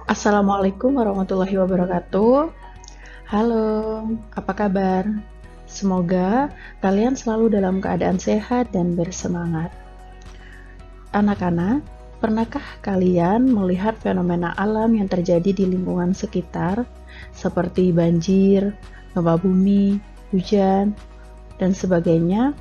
Assalamualaikum warahmatullahi wabarakatuh. Halo, apa kabar? Semoga kalian selalu dalam keadaan sehat dan bersemangat. Anak-anak, pernahkah kalian melihat fenomena alam yang terjadi di lingkungan sekitar, seperti banjir, gempa bumi, hujan, dan sebagainya?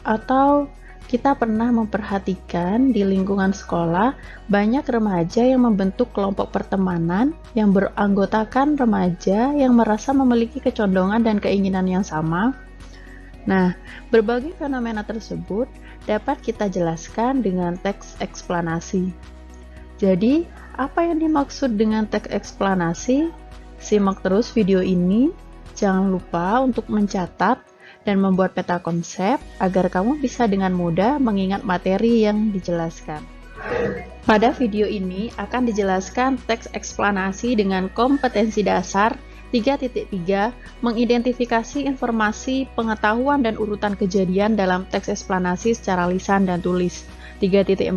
Atau kita pernah memperhatikan di lingkungan sekolah banyak remaja yang membentuk kelompok pertemanan yang beranggotakan remaja yang merasa memiliki kecondongan dan keinginan yang sama. Nah, berbagai fenomena tersebut dapat kita jelaskan dengan teks eksplanasi. Jadi, apa yang dimaksud dengan teks eksplanasi? Simak terus video ini. Jangan lupa untuk mencatat dan membuat peta konsep agar kamu bisa dengan mudah mengingat materi yang dijelaskan. Pada video ini akan dijelaskan teks eksplanasi dengan kompetensi dasar 3.3, mengidentifikasi informasi, pengetahuan, dan urutan kejadian dalam teks eksplanasi secara lisan dan tulis. 3.4,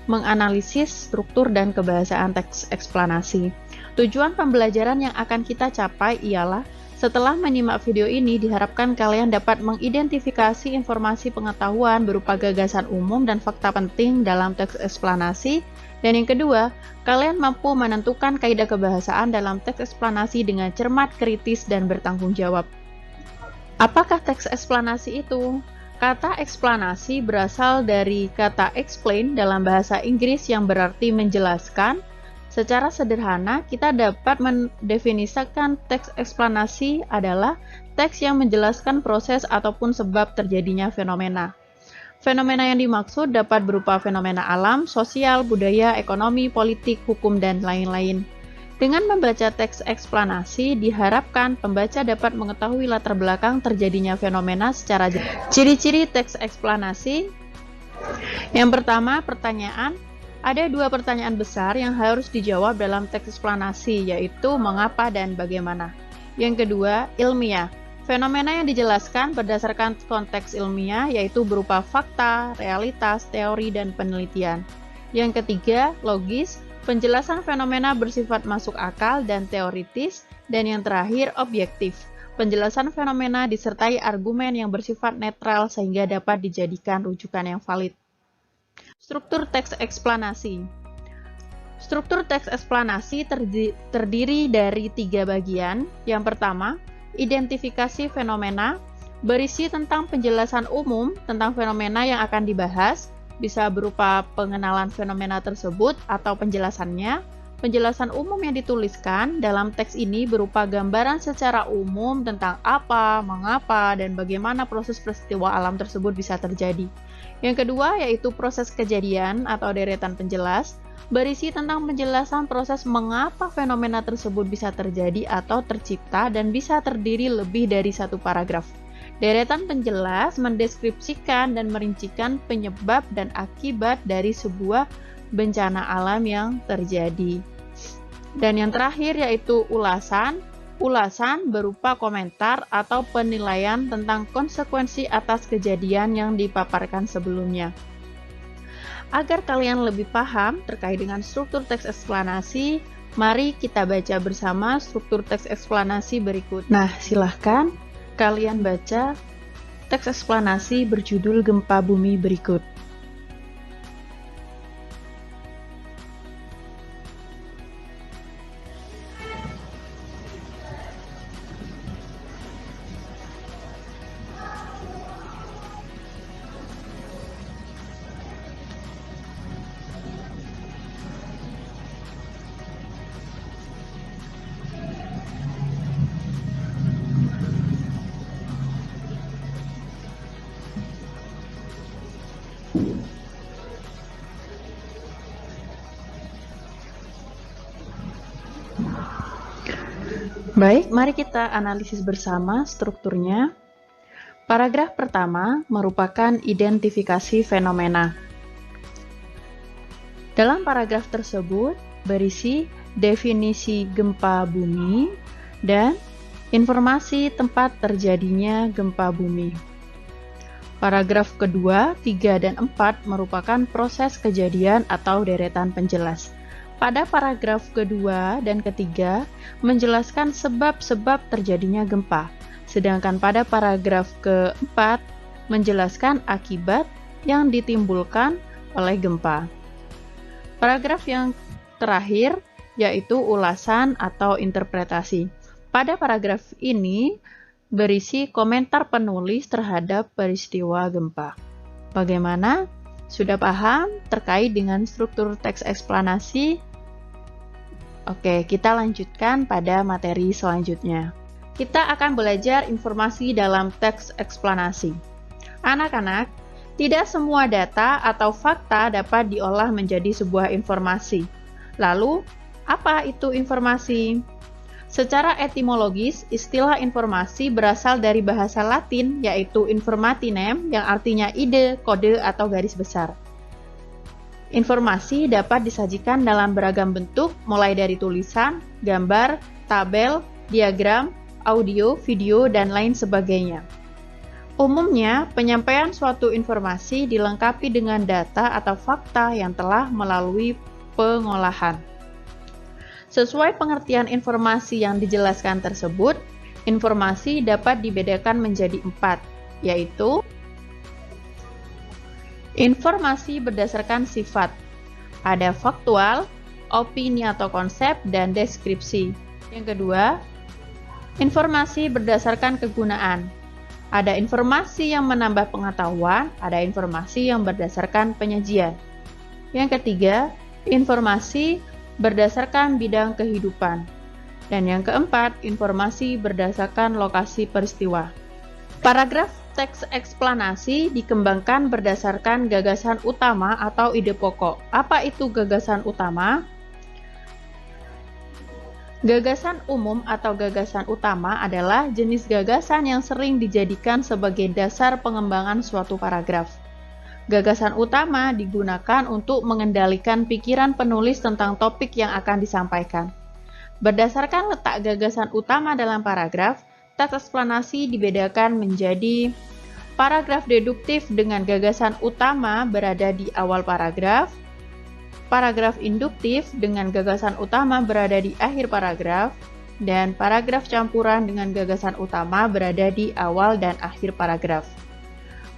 menganalisis struktur dan kebahasaan teks eksplanasi. Tujuan pembelajaran yang akan kita capai ialah setelah menyimak video ini, diharapkan kalian dapat mengidentifikasi informasi pengetahuan berupa gagasan umum dan fakta penting dalam teks eksplanasi. Dan yang kedua, kalian mampu menentukan kaidah kebahasaan dalam teks eksplanasi dengan cermat, kritis, dan bertanggung jawab. Apakah teks eksplanasi itu? Kata eksplanasi berasal dari kata explain dalam bahasa Inggris yang berarti menjelaskan. Secara sederhana, kita dapat mendefinisikan teks eksplanasi adalah teks yang menjelaskan proses ataupun sebab terjadinya fenomena. Fenomena yang dimaksud dapat berupa fenomena alam, sosial, budaya, ekonomi, politik, hukum, dan lain-lain. Dengan membaca teks eksplanasi, diharapkan pembaca dapat mengetahui latar belakang terjadinya fenomena secara jelas. Ciri-ciri teks eksplanasi. Yang pertama, pertanyaan. Ada dua pertanyaan besar yang harus dijawab dalam teks eksplanasi, yaitu mengapa dan bagaimana. Yang kedua, ilmiah. Fenomena yang dijelaskan berdasarkan konteks ilmiah, yaitu berupa fakta, realitas, teori, dan penelitian. Yang ketiga, logis. Penjelasan fenomena bersifat masuk akal dan teoritis. Dan yang terakhir, objektif. Penjelasan fenomena disertai argumen yang bersifat netral sehingga dapat dijadikan rujukan yang valid. Struktur teks eksplanasi. Struktur teks eksplanasi terdiri dari 3 bagian. Yang pertama, identifikasi fenomena, berisi tentang penjelasan umum tentang fenomena yang akan dibahas, bisa berupa pengenalan fenomena tersebut atau penjelasannya. Penjelasan umum yang dituliskan dalam teks ini berupa gambaran secara umum tentang apa, mengapa, dan bagaimana proses peristiwa alam tersebut bisa terjadi. Yang kedua yaitu proses kejadian atau deretan penjelas, berisi tentang penjelasan proses mengapa fenomena tersebut bisa terjadi atau tercipta dan bisa terdiri lebih dari satu paragraf. Deretan penjelas mendeskripsikan dan merincikan penyebab dan akibat dari sebuah bencana alam yang terjadi. Dan yang terakhir yaitu ulasan. Ulasan berupa komentar atau penilaian tentang konsekuensi atas kejadian yang dipaparkan sebelumnya. Agar kalian lebih paham terkait dengan struktur teks eksplanasi, mari kita baca bersama struktur teks eksplanasi berikut. Nah, silahkan kalian baca teks eksplanasi berjudul Gempa Bumi berikut. Baik, mari kita analisis bersama strukturnya. Paragraf pertama merupakan identifikasi fenomena. Dalam paragraf tersebut berisi definisi gempa bumi dan informasi tempat terjadinya gempa bumi. Paragraf kedua, 3 dan 4 merupakan proses kejadian atau deretan penjelas. Pada paragraf kedua dan ketiga menjelaskan sebab-sebab terjadinya gempa, sedangkan pada paragraf keempat menjelaskan akibat yang ditimbulkan oleh gempa. Paragraf yang terakhir yaitu ulasan atau interpretasi. Pada paragraf ini berisi komentar penulis terhadap peristiwa gempa. Bagaimana? Sudah paham terkait dengan struktur teks eksplanasi? Oke, kita lanjutkan pada materi selanjutnya. Kita akan belajar informasi dalam teks eksplanasi. Anak-anak, tidak semua data atau fakta dapat diolah menjadi sebuah informasi. Lalu, apa itu informasi? Secara etimologis, istilah informasi berasal dari bahasa Latin, yaitu informatinem, yang artinya ide, kode, atau garis besar. Informasi dapat disajikan dalam beragam bentuk, mulai dari tulisan, gambar, tabel, diagram, audio, video, dan lain sebagainya. Umumnya, penyampaian suatu informasi dilengkapi dengan data atau fakta yang telah melalui pengolahan. Sesuai pengertian informasi yang dijelaskan tersebut, informasi dapat dibedakan menjadi 4, yaitu informasi berdasarkan sifat. Ada faktual, opini atau konsep, dan deskripsi. Yang kedua, informasi berdasarkan kegunaan. Ada informasi yang menambah pengetahuan, ada informasi yang berdasarkan penyajian. Yang ketiga, informasi berdasarkan bidang kehidupan. Dan yang keempat, informasi berdasarkan lokasi peristiwa. Paragraf teks eksplanasi dikembangkan berdasarkan gagasan utama atau ide pokok. Apa itu gagasan utama? Gagasan umum atau gagasan utama adalah jenis gagasan yang sering dijadikan sebagai dasar pengembangan suatu paragraf. Gagasan utama digunakan untuk mengendalikan pikiran penulis tentang topik yang akan disampaikan. Berdasarkan letak gagasan utama dalam paragraf, teks eksplanasi dibedakan menjadi paragraf deduktif dengan gagasan utama berada di awal paragraf, paragraf induktif dengan gagasan utama berada di akhir paragraf, dan paragraf campuran dengan gagasan utama berada di awal dan akhir paragraf.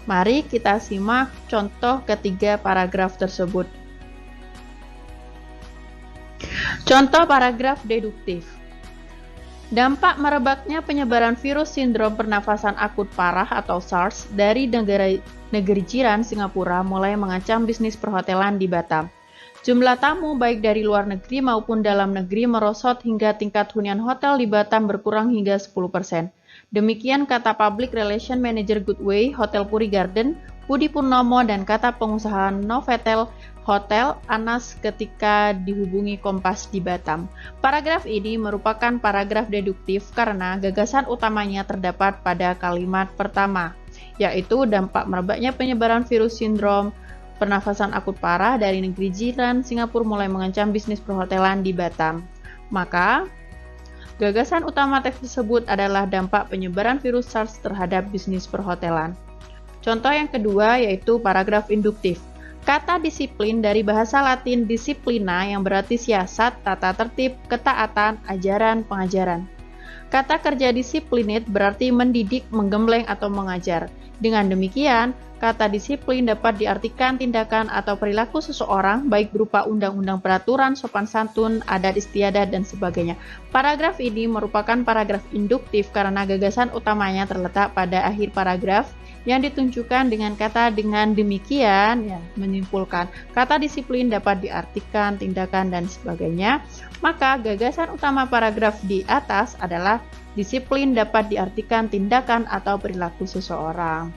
Mari kita simak contoh ketiga paragraf tersebut. Contoh paragraf deduktif. Dampak merebaknya penyebaran virus sindrom pernafasan akut parah atau SARS dari negeri jiran Singapura mulai mengancam bisnis perhotelan di Batam. Jumlah tamu baik dari luar negeri maupun dalam negeri merosot hingga tingkat hunian hotel di Batam berkurang hingga 10%. Demikian kata Public Relation Manager Goodway Hotel Puri Garden, Budi Purnomo, dan kata pengusaha Novotel Hotel Anas ketika dihubungi Kompas di Batam. Paragraf ini merupakan paragraf deduktif karena gagasan utamanya terdapat pada kalimat pertama, yaitu dampak merebaknya penyebaran virus sindrom pernafasan akut parah dari negeri jiran Singapura mulai mengancam bisnis perhotelan di Batam. Maka, gagasan utama teks tersebut adalah dampak penyebaran virus SARS terhadap bisnis perhotelan. Contoh yang kedua yaitu paragraf induktif. Kata disiplin dari bahasa Latin disciplina yang berarti siasat, tata tertib, ketaatan, ajaran, pengajaran. Kata kerja disiplinit berarti mendidik, menggembleng, atau mengajar. Dengan demikian, kata disiplin dapat diartikan tindakan atau perilaku seseorang baik berupa undang-undang, peraturan, sopan santun, adat istiadat, dan sebagainya. Paragraf ini merupakan paragraf induktif karena gagasan utamanya terletak pada akhir paragraf yang ditunjukkan dengan kata dengan demikian, ya, menyimpulkan kata disiplin dapat diartikan tindakan dan sebagainya. Maka gagasan utama paragraf di atas adalah disiplin dapat diartikan tindakan atau perilaku seseorang.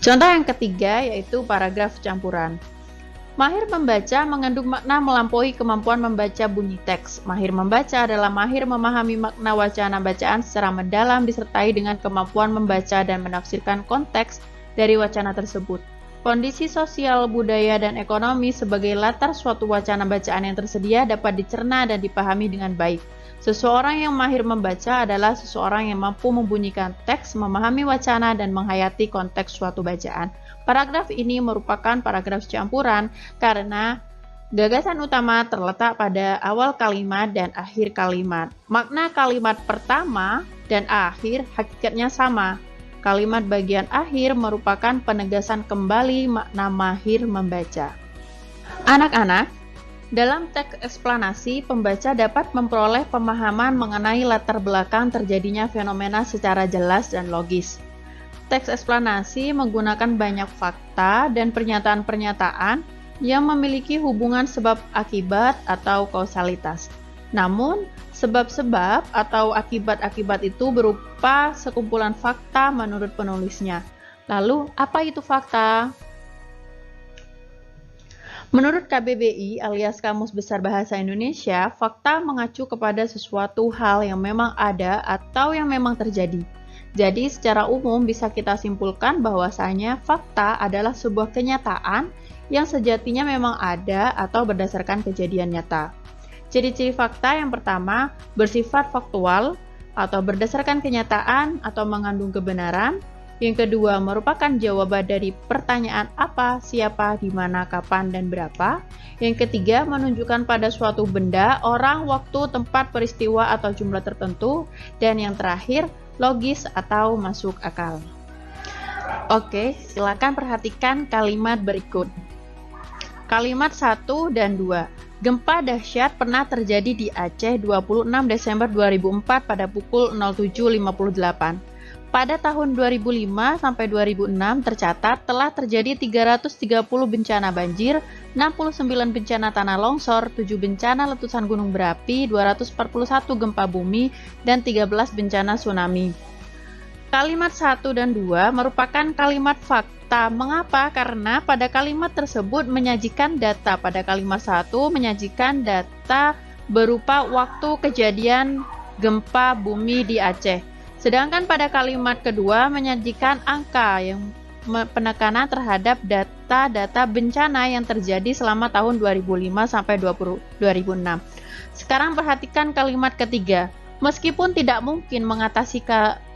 Contoh yang ketiga yaitu paragraf campuran. Mahir membaca mengandung makna melampaui kemampuan membaca bunyi teks. Mahir membaca adalah mahir memahami makna wacana bacaan secara mendalam disertai dengan kemampuan membaca dan menafsirkan konteks dari wacana tersebut. Kondisi sosial, budaya, dan ekonomi sebagai latar suatu wacana bacaan yang tersedia dapat dicerna dan dipahami dengan baik. Seseorang yang mahir membaca adalah seseorang yang mampu membunyikan teks, memahami wacana, dan menghayati konteks suatu bacaan. Paragraf ini merupakan paragraf campuran karena Gagasan utama terletak pada awal kalimat dan akhir kalimat. Makna kalimat pertama dan akhir hakikatnya sama. Kalimat bagian akhir merupakan penegasan kembali makna mahir membaca. Anak-anak, dalam teks eksplanasi, pembaca dapat memperoleh pemahaman mengenai latar belakang terjadinya fenomena secara jelas dan logis. Teks eksplanasi menggunakan banyak fakta dan pernyataan-pernyataan yang memiliki hubungan sebab akibat atau kausalitas. Namun, sebab-sebab atau akibat-akibat itu berupa sekumpulan fakta menurut penulisnya. Lalu, apa itu fakta? Menurut KBBI alias Kamus Besar Bahasa Indonesia, fakta mengacu kepada sesuatu hal yang memang ada atau yang memang terjadi. Jadi, secara umum bisa kita simpulkan bahwasanya fakta adalah sebuah kenyataan yang sejatinya memang ada atau berdasarkan kejadian nyata. Ciri-ciri fakta yang pertama, bersifat faktual atau berdasarkan kenyataan atau mengandung kebenaran. Yang kedua, merupakan jawaban dari pertanyaan apa, siapa, di mana, kapan, dan berapa. Yang ketiga, menunjukkan pada suatu benda, orang, waktu, tempat, peristiwa, atau jumlah tertentu. Dan yang terakhir, logis atau masuk akal. Oke, silakan perhatikan kalimat berikut. Kalimat 1 dan 2. Gempa dahsyat pernah terjadi di Aceh 26 Desember 2004 pada pukul 07.58. Pada tahun 2005 sampai 2006 tercatat telah terjadi 330 bencana banjir, 69 bencana tanah longsor, 7 bencana letusan gunung berapi, 241 gempa bumi, dan 13 bencana tsunami. Kalimat 1 dan 2 merupakan kalimat fakta. Mengapa? Karena pada kalimat tersebut menyajikan data. Pada kalimat 1 menyajikan data berupa waktu kejadian gempa bumi di Aceh. Sedangkan pada kalimat kedua menyajikan angka yang penekanan terhadap data-data bencana yang terjadi selama tahun 2005 sampai 2006. Sekarang perhatikan kalimat ketiga. Meskipun tidak mungkin mengatasi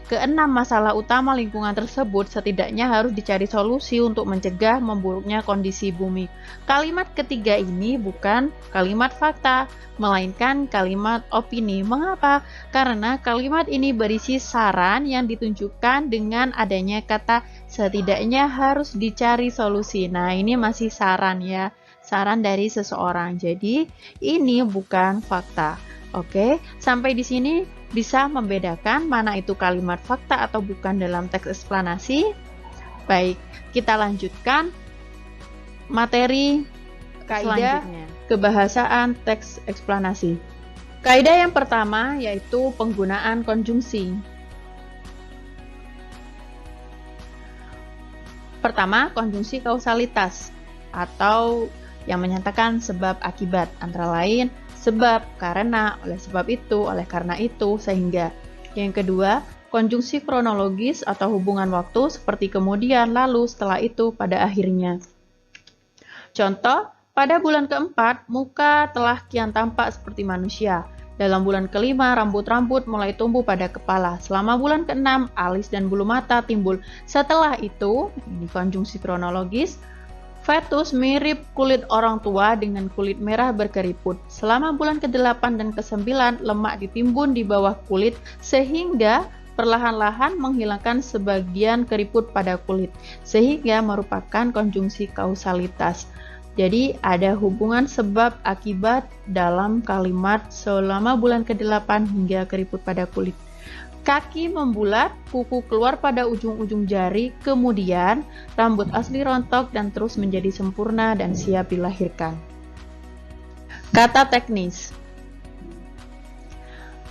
keenam masalah utama lingkungan tersebut, setidaknya harus dicari solusi untuk mencegah memburuknya kondisi bumi. Kalimat ketiga ini bukan kalimat fakta, melainkan kalimat opini. Mengapa? Karena kalimat ini berisi saran yang ditunjukkan dengan adanya kata setidaknya harus dicari solusi. Nah, ini masih saran ya, saran dari seseorang. Jadi, ini bukan fakta. Oke, sampai di sini bisa membedakan mana itu kalimat fakta atau bukan dalam teks eksplanasi. Baik, kita lanjutkan materi kaidah kebahasaan teks eksplanasi. Kaidah yang pertama yaitu penggunaan konjungsi. Pertama, konjungsi kausalitas atau yang menyatakan sebab akibat, antara lain sebab, karena, oleh sebab itu, oleh karena itu, sehingga. Yang kedua, konjungsi kronologis atau hubungan waktu seperti kemudian, lalu, setelah itu, pada akhirnya. Contoh, pada bulan keempat, muka telah kian tampak seperti manusia. Dalam bulan kelima, rambut-rambut mulai tumbuh pada kepala. Selama bulan keenam, alis dan bulu mata timbul. Setelah itu, ini konjungsi kronologis, fetus mirip kulit orang tua dengan kulit merah berkeriput. Selama bulan ke-8 dan ke-9, lemak ditimbun di bawah kulit sehingga perlahan-lahan menghilangkan sebagian keriput pada kulit, sehingga merupakan konjungsi kausalitas. Jadi ada hubungan sebab akibat dalam kalimat selama bulan ke-8 hingga keriput pada kulit. Kaki membulat, kuku keluar pada ujung-ujung jari, kemudian rambut asli rontok dan terus menjadi sempurna dan siap dilahirkan. Kata teknis.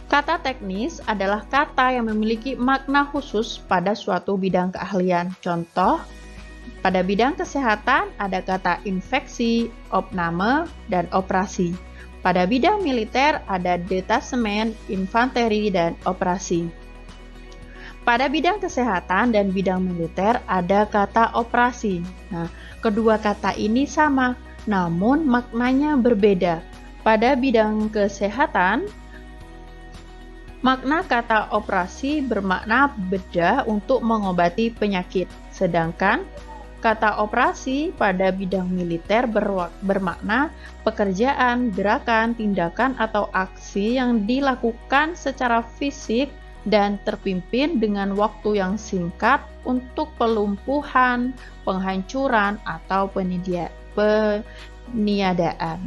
Kata teknis adalah kata yang memiliki makna khusus pada suatu bidang keahlian. Contoh, pada bidang kesehatan ada kata infeksi, opname, dan operasi. Pada bidang militer ada detasemen, infanteri, dan operasi. Pada bidang kesehatan dan bidang militer ada kata operasi. Nah, kedua kata ini sama, namun maknanya berbeda. Pada bidang kesehatan, makna kata operasi bermakna bedah untuk mengobati penyakit. Sedangkan Kata operasi pada bidang militer bermakna pekerjaan, gerakan, tindakan, atau aksi yang dilakukan secara fisik dan terpimpin dengan waktu yang singkat untuk pelumpuhan, penghancuran, atau peniadaan.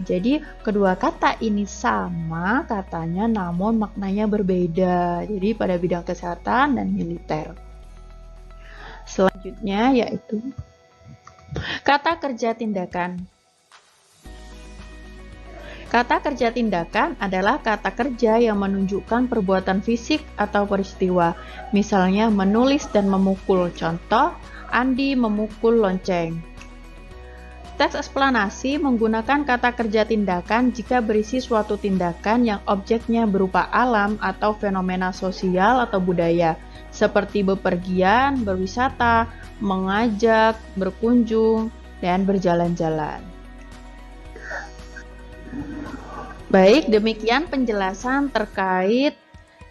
Jadi kedua kata ini sama katanya namun maknanya berbeda. Jadi pada bidang kesehatan dan militer. Selanjutnya yaitu kata kerja tindakan. Kata kerja tindakan adalah kata kerja yang menunjukkan perbuatan fisik atau peristiwa, misalnya menulis dan memukul. Contoh, Andi memukul lonceng. Teks eksplanasi menggunakan kata kerja tindakan jika berisi suatu tindakan yang objeknya berupa alam atau fenomena sosial atau budaya, seperti bepergian, berwisata, mengajak, berkunjung, dan berjalan-jalan. Baik, demikian penjelasan terkait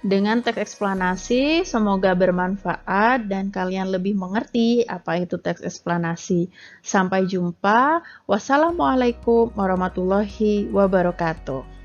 dengan teks eksplanasi. Semoga bermanfaat dan kalian lebih mengerti apa itu teks eksplanasi. Sampai jumpa. Wassalamualaikum warahmatullahi wabarakatuh.